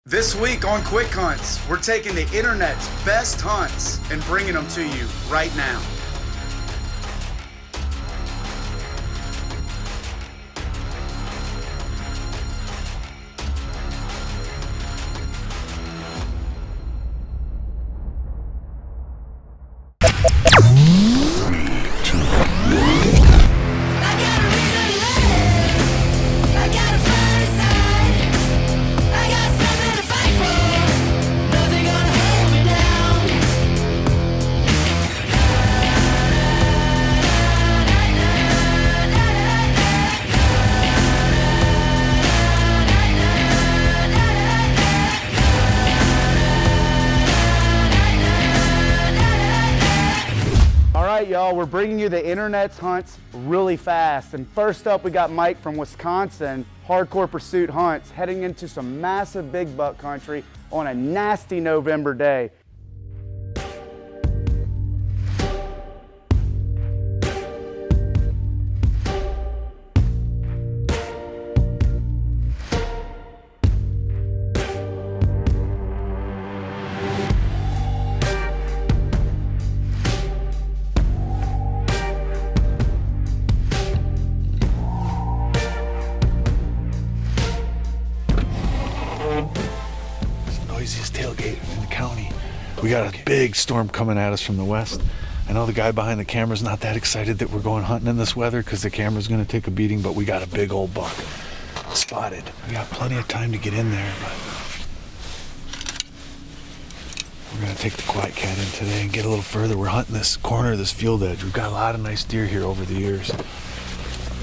This week on Quick Hunts, we're taking the internet's best hunts and bringing them to you right now. Y'all, we're bringing you the internet's hunts really fast. And first up, we got Mike from Wisconsin, Hardcore Pursuit Hunts, heading into some massive big buck country on a nasty November day. Noisiest tailgate in the county. We got a big storm coming at us from the west. I know the guy behind the camera's not that excited that we're going hunting in this weather because the camera's going to take a beating, but we got a big old buck spotted. We got plenty of time to get in there, but we're going to take the quiet cat in today and get a little further. We're hunting this corner of this field edge. We've got a lot of nice deer here over the years.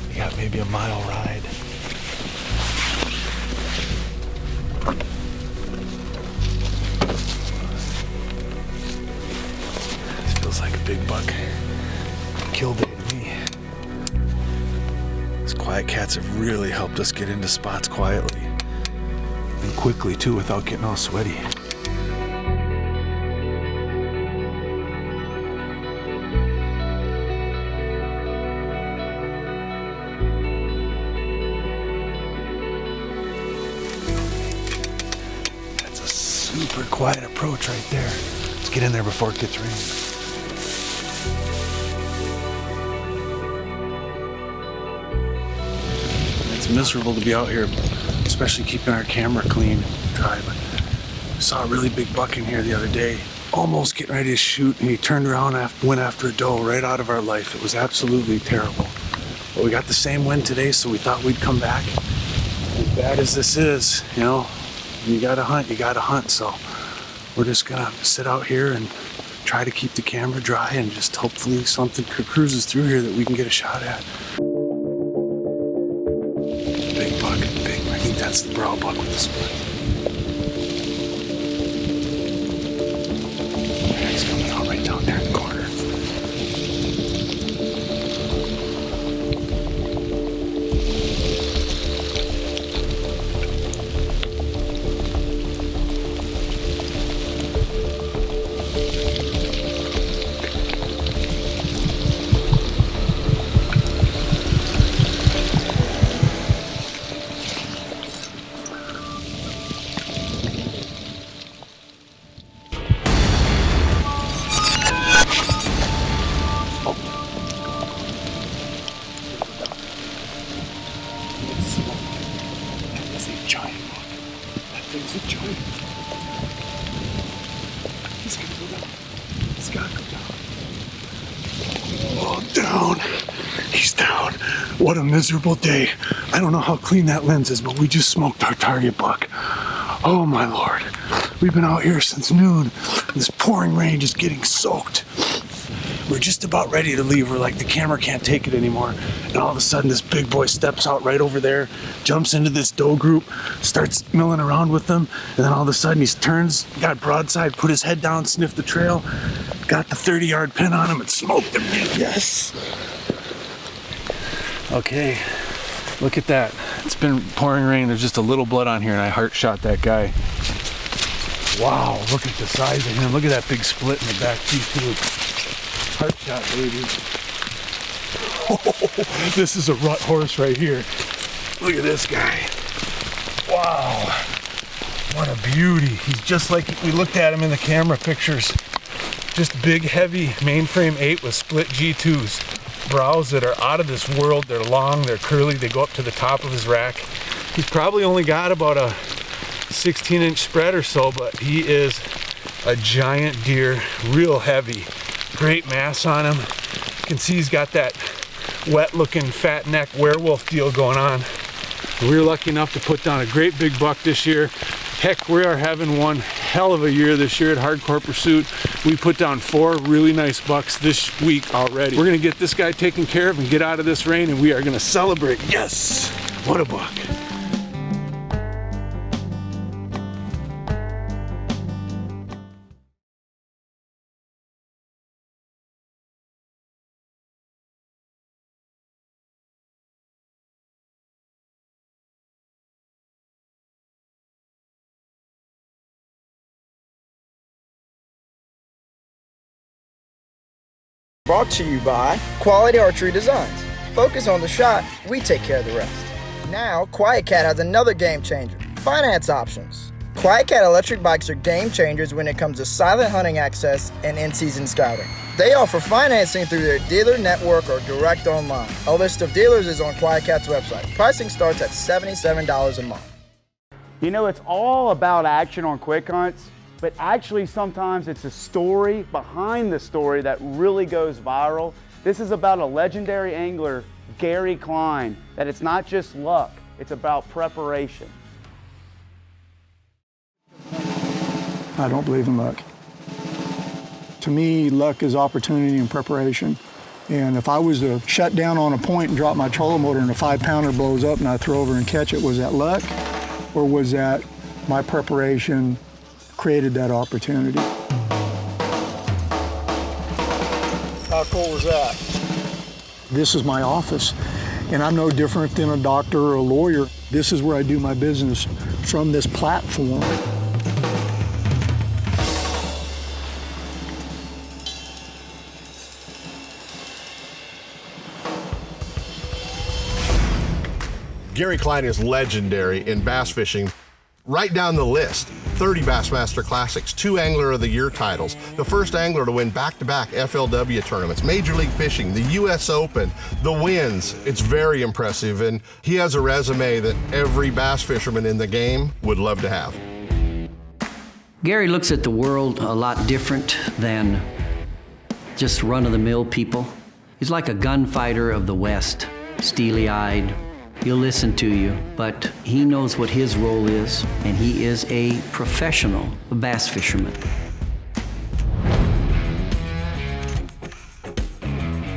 We got maybe a mile ride. Like a big buck kill day to me. These quiet cats have really helped us get into spots quietly and quickly too, without getting all sweaty. That's a super quiet approach right there. Let's get in there before it gets raining. It's miserable to be out here, especially keeping our camera clean and dry, but I saw a really big buck in here the other day, almost getting ready to shoot, and he turned around and went after a doe right out of our life. It was absolutely terrible. But we got the same wind today, so we thought we'd come back. As bad as this is, you know, you gotta hunt, so we're just gonna sit out here and try to keep the camera dry and just hopefully something cruises through here that we can get a shot at. Big buck, big. I think that's the brow buck with the split. He's coming out right down there in the corner. He's gonna go down. He's gotta go down. Oh, down. He's down. What a miserable day. I don't know how clean that lens is, but we just smoked our target buck. Oh my Lord. We've been out here since noon. This pouring rain just getting soaked. We're just about ready to leave. We're like, the camera can't take it anymore. And all of a sudden, this big boy steps out right over there, jumps into this doe group, starts milling around with them. And then all of a sudden, he turns, got broadside, put his head down, sniffed the trail, got the 30-yard pin on him, and smoked him. Yes. Okay, look at that. It's been pouring rain. There's just a little blood on here, and I heart shot that guy. Wow, look at the size of him. Look at that big split in the back teeth, too. Heart shot, baby. Oh, this is a rut horse right here. Look at this guy. Wow. What a beauty. He's just like we looked at him in the camera pictures. Just big, heavy mainframe 8 with split G2s. Brows that are out of this world. They're long, they're curly, they go up to the top of his rack. He's probably only got about a 16-inch spread or so, but he is a giant deer, real heavy. Great mass on him. You can see he's got that wet-looking fat neck werewolf deal going on. We were lucky enough to put down a great big buck this year. Heck, we are having one hell of a year this year at Hardcore Pursuit. We put down 4 really nice bucks this week already. We're gonna get this guy taken care of and get out of this rain, and we are gonna celebrate. Yes, what a buck. Brought to you by Quality Archery Designs. Focus on the shot, we take care of the rest. Now, Quiet Cat has another game changer, finance options. Quiet Cat electric bikes are game changers when it comes to silent hunting access and in-season scouting. They offer financing through their dealer network or direct online. A list of dealers is on Quiet Cat's website. Pricing starts at $77 a month. You know, it's all about action on quick hunts, but actually sometimes it's a story behind the story that really goes viral. This is about a legendary angler, Gary Klein, that it's not just luck, it's about preparation. I don't believe in luck. To me, luck is opportunity and preparation. And if I was to shut down on a point and drop my trolling motor and a 5-pounder blows up and I throw over and catch it, was that luck? Or was that my preparation created that opportunity? How cool was that? This is my office, and I'm no different than a doctor or a lawyer. This is where I do my business, from this platform. Gary Klein is legendary in bass fishing. Right down the list, 30 Bassmaster Classics, 2 Angler of the Year titles, the first angler to win back-to-back FLW tournaments, Major League Fishing, the US Open, the wins. It's very impressive, and he has a resume that every bass fisherman in the game would love to have. Gary looks at the world a lot different than just run-of-the-mill people. He's like a gunfighter of the West, steely-eyed. He'll listen to you, but he knows what his role is, and he is a professional bass fisherman.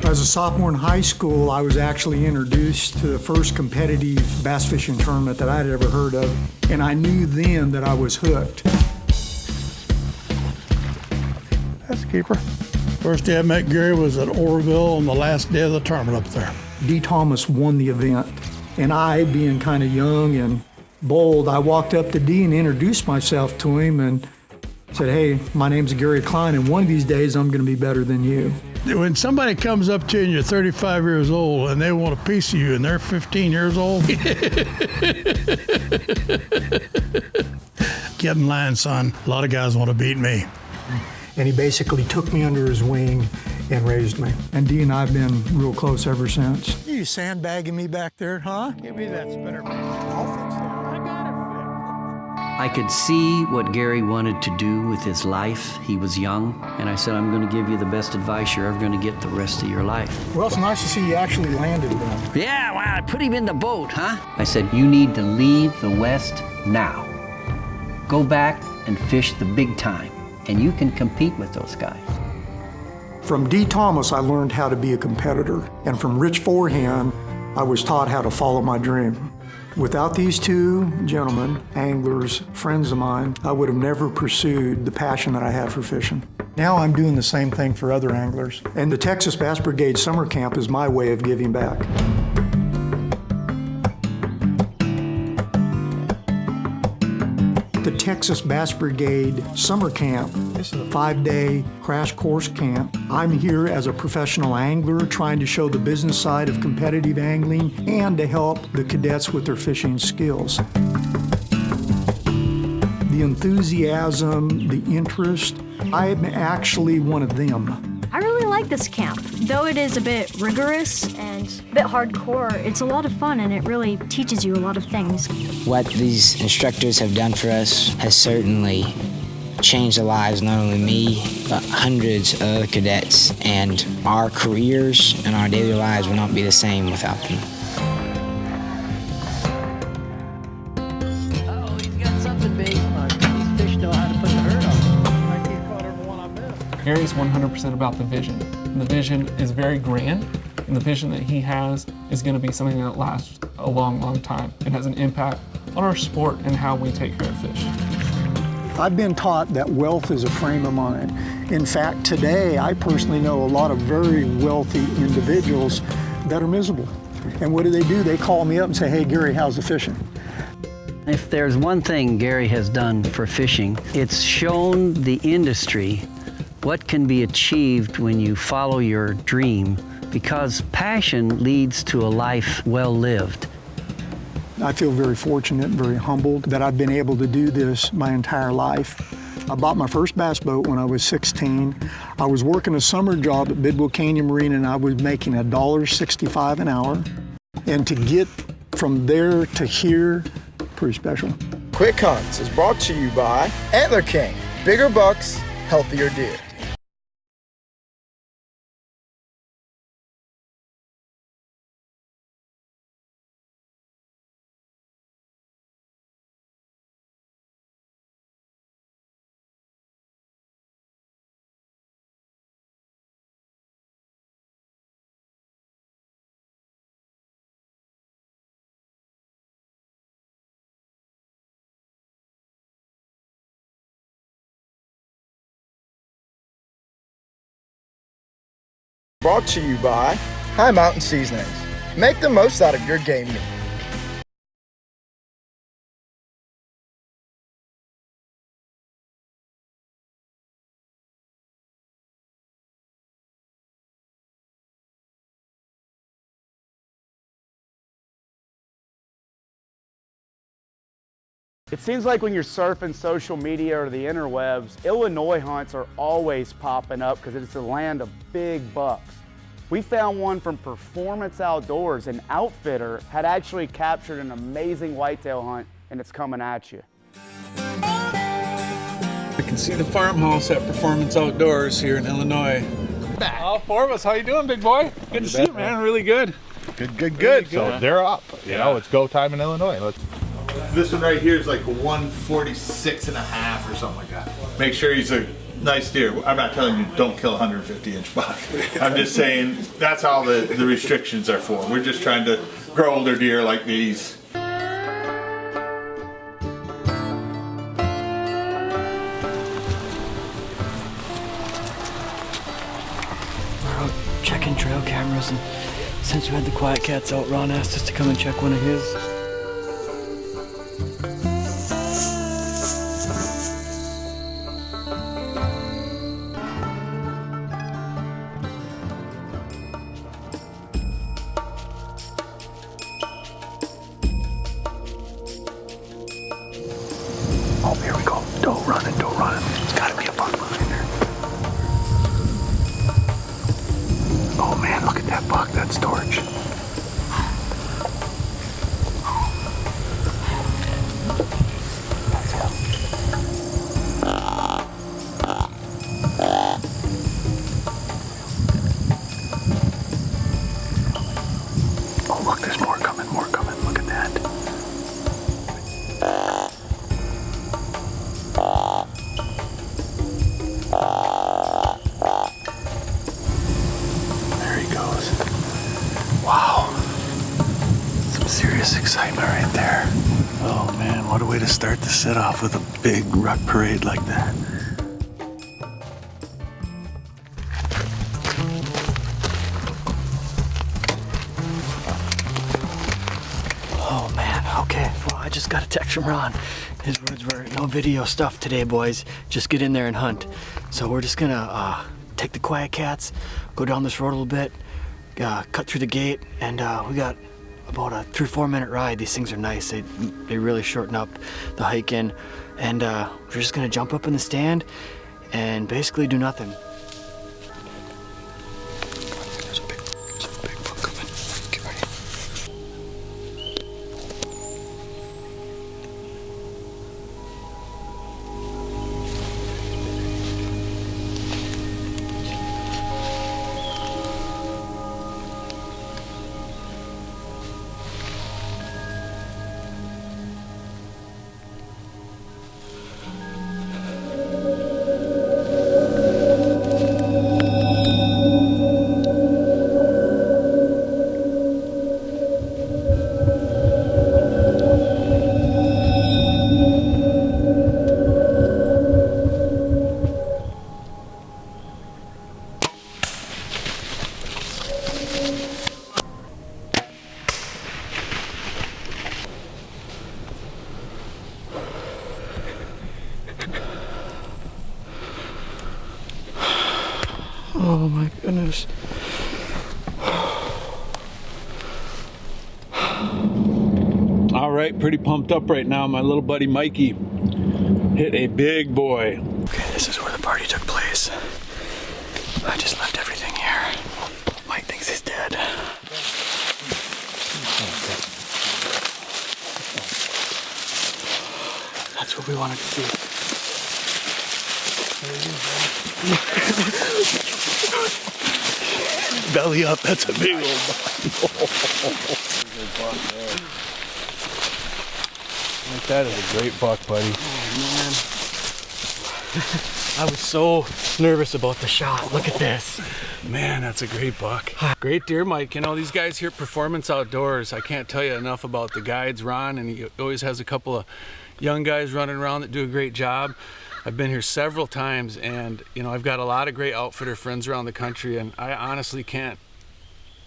As a sophomore in high school, I was actually introduced to the first competitive bass fishing tournament that I'd ever heard of, and I knew then that I was hooked. That's a keeper. First day I met Gary was at Oroville on the last day of the tournament up there. D. Thomas won the event, and I, being kind of young and bold, I walked up to D and introduced myself to him and said, "Hey, my name's Gary Klein, and one of these days I'm going to be better than you." When somebody comes up to you and you're 35 years old and they want a piece of you and they're 15 years old, get in line, son. A lot of guys want to beat me. And he basically took me under his wing and raised me. And Dee and I have been real close ever since. You sandbagging me back there, huh? Give me that spinner. I'll fix that. I got it I could see what Gary wanted to do with his life. He was young, and I said, I'm going to give you the best advice you're ever going to get the rest of your life. Well, it's nice to see you actually landed then. Yeah, well, I put him in the boat, huh? I said, you need to leave the West now. Go back and fish the big time, and you can compete with those guys. From D. Thomas, I learned how to be a competitor. And from Rich Forehand, I was taught how to follow my dream. Without these two gentlemen, anglers, friends of mine, I would have never pursued the passion that I had for fishing. Now I'm doing the same thing for other anglers. And the Texas Bass Brigade Summer Camp is my way of giving back. The Texas Bass Brigade Summer Camp. This is a 5-day crash course camp. I'm here as a professional angler trying to show the business side of competitive angling and to help the cadets with their fishing skills. The the enthusiasm, the interest. I'm actually one of them. I really like this camp. Though it is a bit rigorous and a bit hardcore, it's a lot of fun and it really teaches you a lot of things. What these instructors have done for us has certainly changed the lives, not only me, but hundreds of other cadets, and our careers and our daily lives would not be the same without them. Oh, he's got something big. These fish know how to put the hurt on. I can't caught every one I missed. Gary's 100% about the vision. And the vision is very grand, and the vision that he has is going to be something that lasts a long, long time. It has an impact on our sport and how we take care of fish. I've been taught that wealth is a frame of mind. In fact, today, I personally know a lot of very wealthy individuals that are miserable. And what do? They call me up and say, hey, Gary, how's the fishing? If there's one thing Gary has done for fishing, it's shown the industry what can be achieved when you follow your dream, because passion leads to a life well lived. I feel very fortunate, very humbled that I've been able to do this my entire life. I bought my first bass boat when I was 16. I was working a summer job at Bidwell Canyon Marine and I was making $1.65 an hour. And to get from there to here, pretty special. Quick Hunts is brought to you by Antler King. Bigger bucks, healthier deer. Brought to you by High Mountain Seasonings. Make the most out of your game meat. It seems like when you're surfing social media or the interwebs, Illinois hunts are always popping up because it's a land of big bucks. We found one from Performance Outdoors. An outfitter had actually captured an amazing whitetail hunt, and it's coming at you. I can see the farmhouse at Performance Outdoors here in Illinois. All four of us, how you doing, big boy? Good to see you, man. Really good. Good. So they're up. You know, it's go time in Illinois. This one right here is like 146 and a half or something like that. Make sure he's a nice deer. I'm not telling you don't kill a 150-inch buck. I'm just saying that's all the restrictions are for. We're just trying to grow older deer like these. We're out checking trail cameras, and since we had the Quiet Cats out, Ron asked us to come and check one of his. Oh, here we go. Don't run it. There's gotta be a buck moving there. Oh man, look at that buck. That's Torch. Oh look, there's more coming. Look at that. There he goes. Wow. Some serious excitement right there. Oh man, what a way to start the set off with a big ruck parade like that. Oh man, okay. Well, I just got a text from Ron. His words were, no video stuff today, boys. Just get in there and hunt. So we're just gonna take the Quiet Cats, go down this road a little bit, cut through the gate, and we got about a 3 or 4 minute ride. These things are nice. They really shorten up the hike in. and we're just gonna jump up in the stand and basically do nothing. There's a big buck coming. Get ready. Oh my goodness. All right, pretty pumped up right now. My little buddy Mikey hit a big boy. Okay, this is where the party took place. I just left everything here. Mike thinks he's dead. That's what we wanted to see. Belly up, that's a big old buck. That is a great buck, buddy. Oh man. I was so nervous about the shot. Look at this. Man, that's a great buck. Great deer, Mike. You know, these guys here at Performance Outdoors, I can't tell you enough about the guides, Ron, and he always has a couple of young guys running around that do a great job. I've been here several times, and you know, I've got a lot of great outfitter friends around the country, and I honestly can't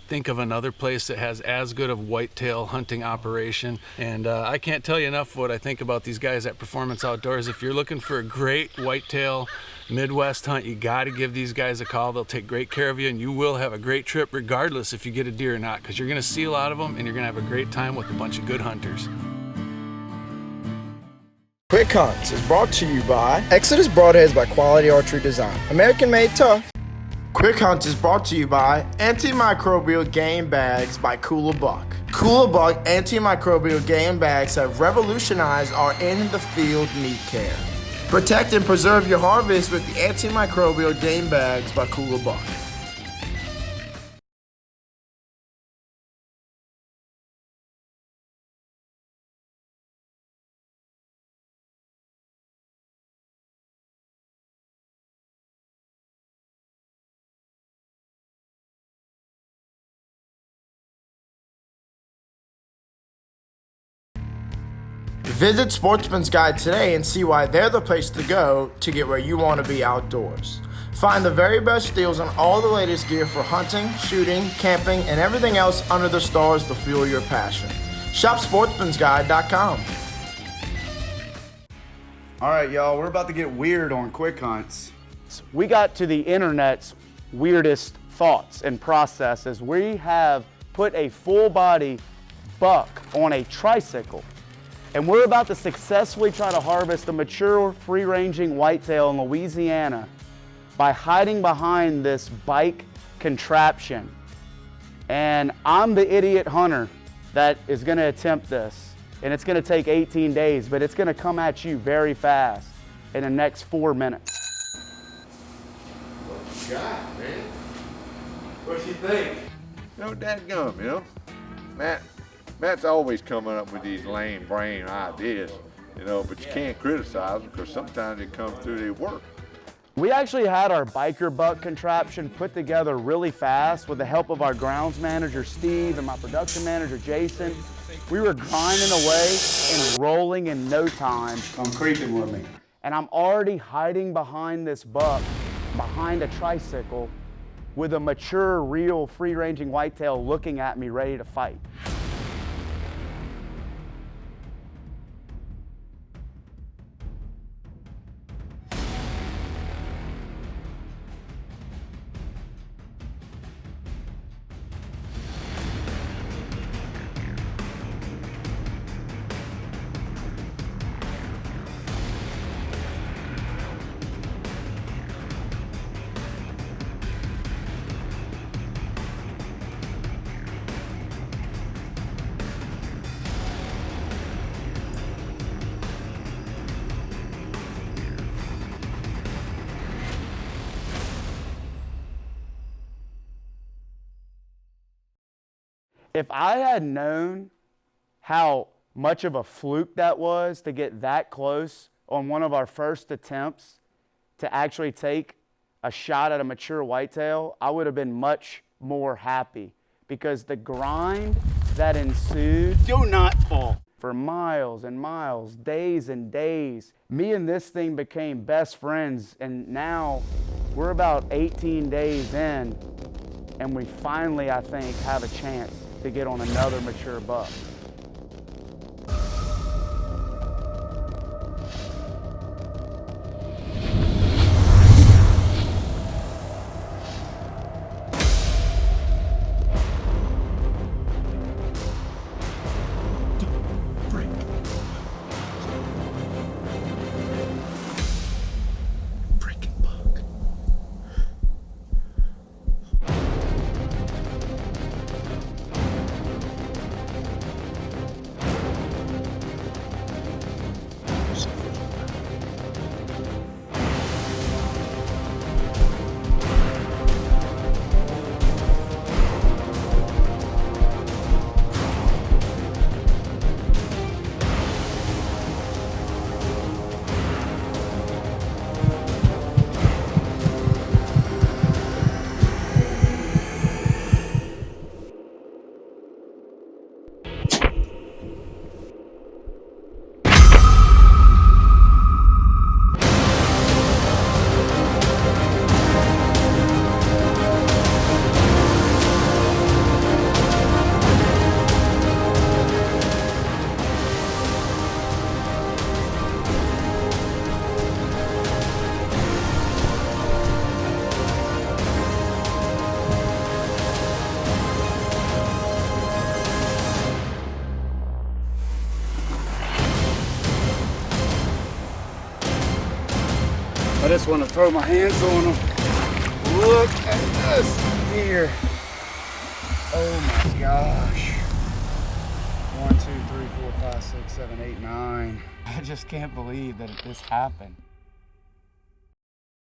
think of another place that has as good of whitetail hunting operation. And I can't tell you enough what I think about these guys at Performance Outdoors. If you're looking for a great whitetail Midwest hunt, you got to give these guys a call. They'll take great care of you, and you will have a great trip regardless if you get a deer or not, because you're going to see a lot of them, and you're going to have a great time with a bunch of good hunters. Quick Hunts is brought to you by Exodus Broadheads by Quality Archery Design. American made tough. Quick Hunts is brought to you by Antimicrobial Game Bags by Cooler Buck. Cooler Buck antimicrobial game bags have revolutionized our in-the-field meat care. Protect and preserve your harvest with the antimicrobial game bags by Cooler Buck. Visit Sportsman's Guide today and see why they're the place to go to get where you want to be outdoors. Find the very best deals on all the latest gear for hunting, shooting, camping, and everything else under the stars to fuel your passion. Shop sportsmansguide.com. All right, y'all, we're about to get weird on Quick Hunts. We got to the internet's weirdest thoughts and processes. We have put a full body buck on a tricycle, and we're about to successfully try to harvest a mature free-ranging whitetail in Louisiana by hiding behind this bike contraption. And I'm the idiot hunter that is gonna attempt this. And it's gonna take 18 days, but it's gonna come at you very fast in the next 4 minutes. What you got, man? What you think? No dadgum, you know? Matt's always coming up with these lame brain ideas, you know, but you can't criticize them because sometimes they come through, they work. We actually had our biker buck contraption put together really fast with the help of our grounds manager, Steve, and my production manager, Jason. We were grinding away and rolling in no time. Come creeping with me. And I'm already hiding behind this buck, behind a tricycle, with a mature, real, free-ranging whitetail looking at me ready to fight. If I had known how much of a fluke that was to get that close on one of our first attempts to actually take a shot at a mature whitetail, I would have been much more happy, because the grind that ensued, do not fall, for miles and miles, days and days. Me and this thing became best friends, and now we're about 18 days in, and we finally, I think, have a chance to get on another mature buck. I just want to throw my hands on them. Look at this deer. Oh my gosh. 1, 2, 3, 4, 5, 6, 7, 8, 9. I just can't believe that this happened.